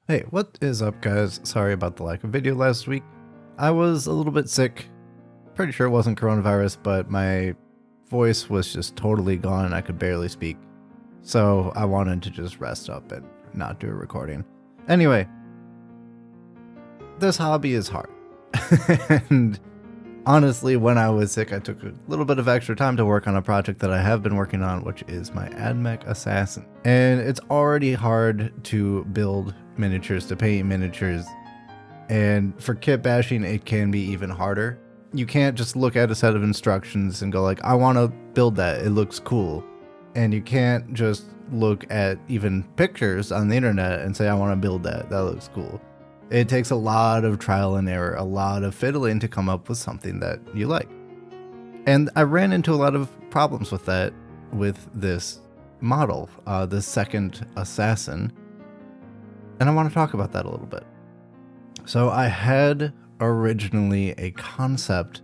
Hey, what is up guys? Sorry about the lack of video last week. I was a little bit sick. Pretty sure it wasn't coronavirus, but my voice was just totally gone and I could barely speak. So I wanted to just rest up and not do a recording. Anyway, this hobby is hard. And honestly, when I was sick, I took a little bit of extra time to work on a project that I have been working on, which is my Admech Assassins. And it's already hard to build miniatures, to paint miniatures. And for kitbashing, it can be even harder. You can't just look at a set of instructions and go like, I want to build that, it looks cool. And you can't just look at even pictures on the internet and say, I want to build that, that looks cool. It takes a lot of trial and error, a lot of fiddling to come up with something that you like. And I ran into a lot of problems with that with this model, the second assassin. And I want to talk about that a little bit. So I had originally a concept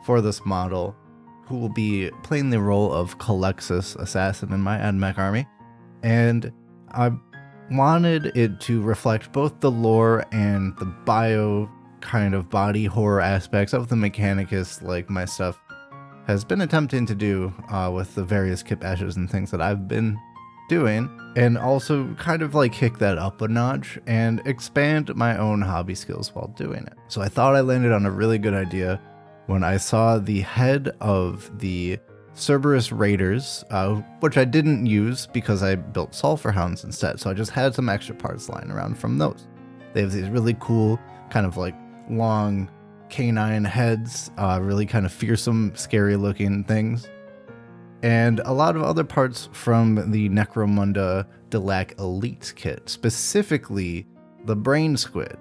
for this model who will be playing the role of Colexus assassin in my Admech army. And I wanted it to reflect both the lore and the bio kind of body horror aspects of the Mechanicus, like my stuff has been attempting to do with the various kitbashes and things that I've been doing, and also kind of like kick that up a notch and expand my own hobby skills while doing it. So I thought I landed on a really good idea when I saw the head of the Cerberus Raiders, which I didn't use because I built Sulfur Hounds instead, so I just had some extra parts lying around from those. They have these really cool, kind of like long canine heads, really kind of fearsome, scary looking things. And a lot of other parts from the Necromunda Delac Elite kit, specifically the Brain Squid,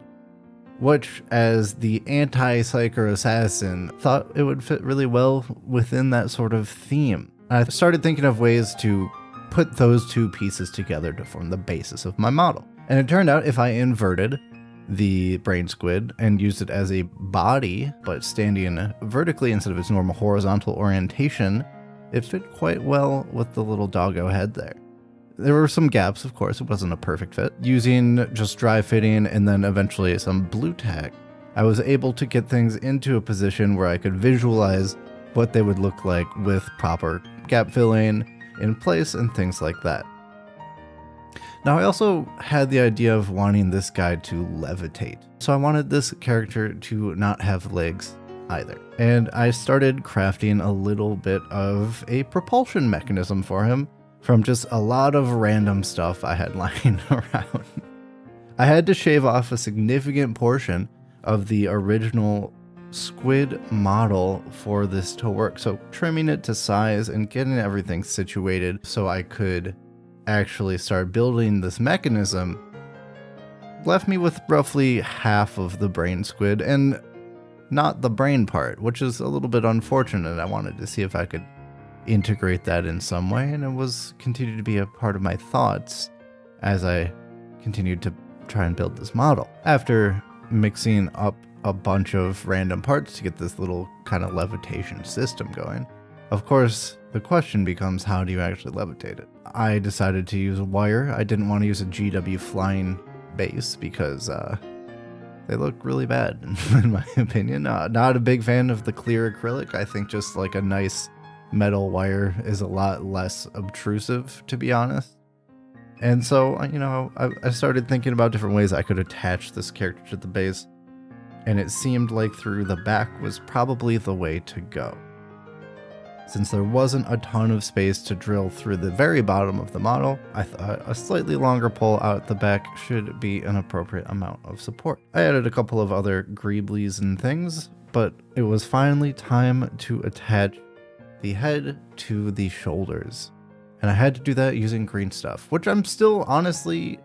which as the anti-psyker assassin thought it would fit really well within that sort of theme. I started thinking of ways to put those two pieces together to form the basis of my model. And it turned out if I inverted the Brain Squid and used it as a body, but standing vertically instead of its normal horizontal orientation, it fit quite well with the little doggo head there. There were some gaps, of course, it wasn't a perfect fit. Using just dry fitting and then eventually some blue tack, I was able to get things into a position where I could visualize what they would look like with proper gap filling in place and things like that. Now I also had the idea of wanting this guy to levitate. So I wanted this character to not have legs either. And I started crafting a little bit of a propulsion mechanism for him from just a lot of random stuff I had lying around. I had to shave off a significant portion of the original squid model for this to work. So trimming it to size and getting everything situated so I could actually start building this mechanism left me with roughly half of the brain squid and not the brain part, which is a little bit unfortunate. I wanted to see if I could integrate that in some way, and it was continued to be a part of my thoughts as I continued to try and build this model. After mixing up a bunch of random parts to get this little kind of levitation system going, of course the question becomes, how do you actually levitate it? I decided to use a wire. I didn't want to use a GW flying base because they look really bad in my opinion. Not a big fan of the clear acrylic. I think just like a nice metal wire is a lot less obtrusive, to be honest. And so, you know, I started thinking about different ways I could attach this character to the base, and it seemed like through the back was probably the way to go. Since there wasn't a ton of space to drill through the very bottom of the model, I thought a slightly longer pull out the back should be an appropriate amount of support. I added a couple of other greeblies and things, but it was finally time to attach the head to the shoulders. And I had to do that using green stuff, which I'm still honestly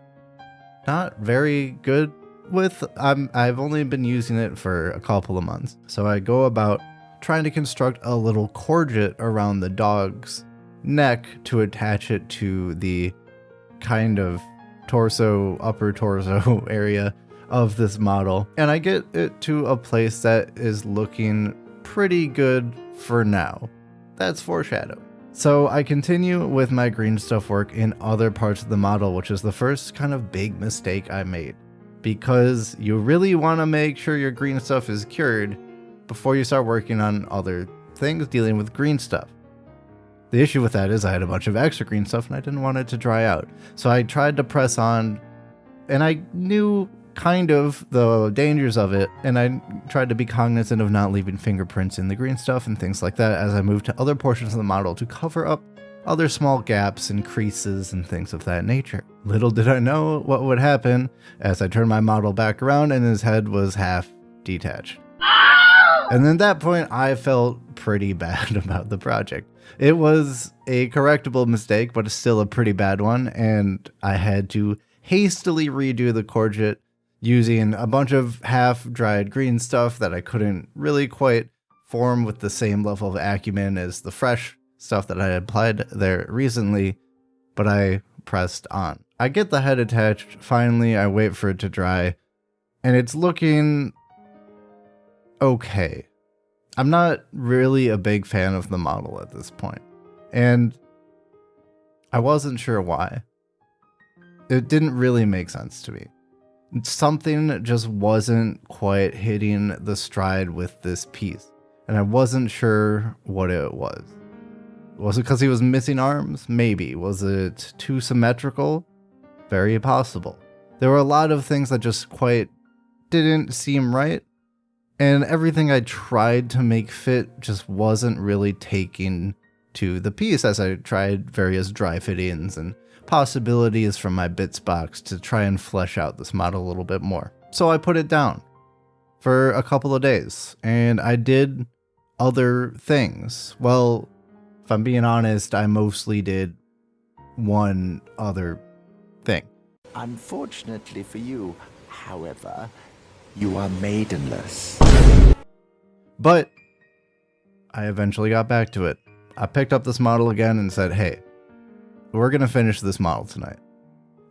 not very good with. I've only been using it for a couple of months. So I go about trying to construct a little corget around the dog's neck to attach it to the kind of torso, upper torso area of this model. And I get it to a place that is looking pretty good for now. That's foreshadowing. So I continue with my green stuff work in other parts of the model, which is the first kind of big mistake I made. because you really want to make sure your green stuff is cured before you start working on other things dealing with green stuff. The issue with that is I had a bunch of extra green stuff and I didn't want it to dry out. So I tried to press on, and I knew kind of the dangers of it, and I tried to be cognizant of not leaving fingerprints in the green stuff and things like that as I moved to other portions of the model to cover up other small gaps and creases and things of that nature. Little did I know what would happen as I turned my model back around and his head was half detached. And then at that point, I felt pretty bad about the project. It was a correctable mistake, but it's still a pretty bad one, and I had to hastily redo the courgette using a bunch of half-dried green stuff that I couldn't really quite form with the same level of acumen as the fresh stuff that I had applied there recently, but I pressed on. I get the head attached, finally I wait for it to dry, and it's looking okay. I'm not really a big fan of the model at this point, and I wasn't sure why. It didn't really make sense to me. Something just wasn't quite hitting the stride with this piece, and I wasn't sure what it was. Was it because he was missing arms? Maybe. Was it too symmetrical? Very possible. There were a lot of things that just quite didn't seem right, and everything I tried to make fit just wasn't really taking to the piece as I tried various dry fittings and possibilities from my bits box to try and flesh out this model a little bit more. So I put it down for a couple of days, and I did other things. Well, if I'm being honest, I mostly did one other thing. Unfortunately for you, however, you are maidenless. But I eventually got back to it. I picked up this model again and said, hey, we're going to finish this model tonight.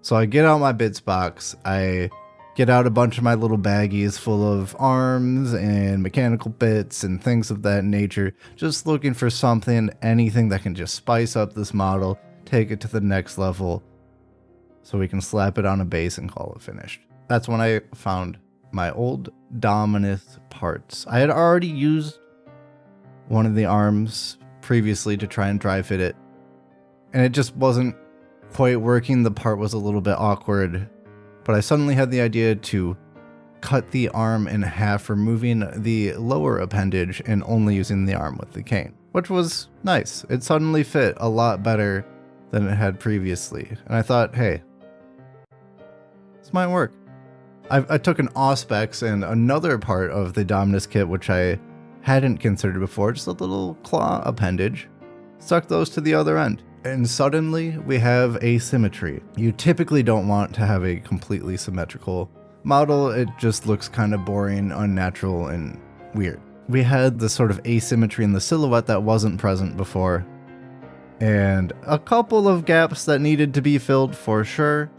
So I get out my bits box, I get out a bunch of my little baggies full of arms and mechanical bits and things of that nature, just looking for something, anything that can just spice up this model, take it to the next level, so we can slap it on a base and call it finished. That's when I found my old Dominus parts. I had already used one of the arms previously to try and dry fit it, and it just wasn't quite working. The part was a little bit awkward, but I suddenly had the idea to cut the arm in half, removing the lower appendage and only using the arm with the cane, which was nice. It suddenly fit a lot better than it had previously, and I thought, hey, this might work. I took an auspex and another part of the Dominus kit, which I hadn't considered before, just a little claw appendage, stuck those to the other end, and suddenly we have asymmetry. You typically don't want to have a completely symmetrical model. It just looks kind of boring, unnatural, and weird. We had this sort of asymmetry in the silhouette that wasn't present before, and a couple of gaps that needed to be filled for sure,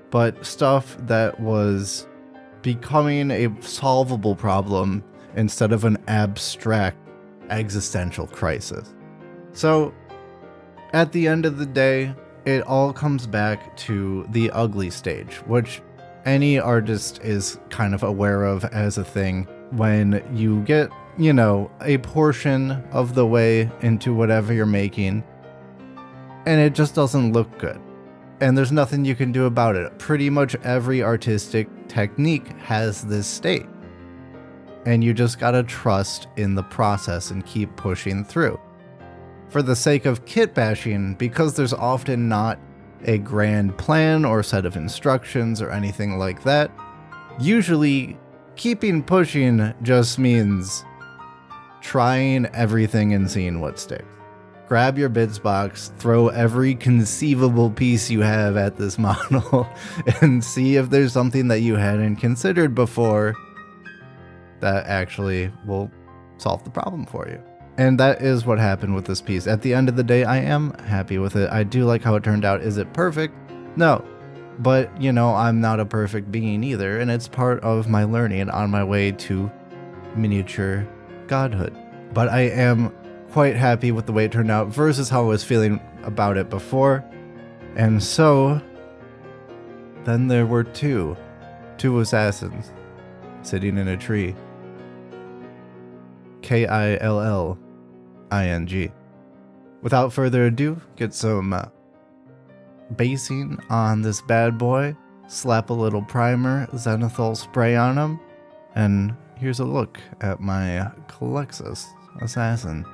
but stuff that was becoming a solvable problem instead of an abstract existential crisis. So at the end of the day, it all comes back to the ugly stage, which any artist is kind of aware of as a thing. When you get, you know, a portion of the way into whatever you're making, and it just doesn't look good, and there's nothing you can do about it. Pretty much every artistic technique has this state, and you just gotta trust in the process and keep pushing through. For the sake of kitbashing, because there's often not a grand plan or set of instructions or anything like that, usually keeping pushing just means trying everything and seeing what sticks. Grab your bits box, throw every conceivable piece you have at this model, and see if there's something that you hadn't considered before that actually will solve the problem for you. And that is what happened with this piece. At the end of the day, I am happy with it. I do like how it turned out. Is it perfect? No. But, you know, I'm not a perfect being either, and it's part of my learning on my way to miniature godhood. But I am quite happy with the way it turned out versus how I was feeling about it before. And so then there were two 2 assassins sitting in a tree. Killing. Without further ado, get some basing on this bad boy, slap a little primer, zenithal spray on him, and here's a look at my Adeptus Assassin.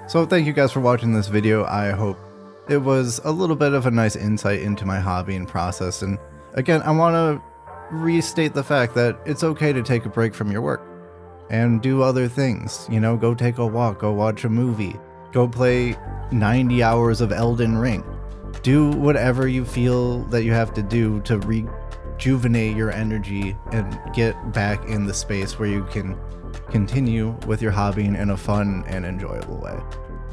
So thank you guys for watching this video. I hope it was a little bit of a nice insight into my hobby and process. And again, I want to restate the fact that it's okay to take a break from your work and do other things. You know, go take a walk, go watch a movie, go play 90 hours of Elden Ring. Do whatever you feel that you have to do to rejuvenate your energy and get back in the space where you can continue with your hobby in a fun and enjoyable way.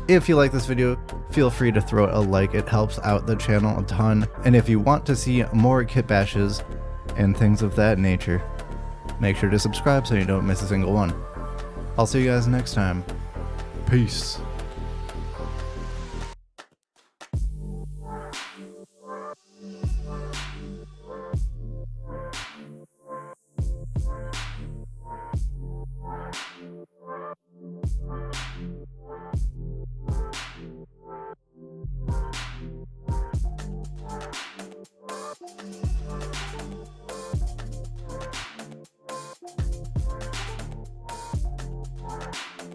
If you like this video, feel free to throw it a like, it helps out the channel a ton. And if you want to see more kitbashes and things of that nature, make sure to subscribe so you don't miss a single one. I'll see you guys next time. Peace.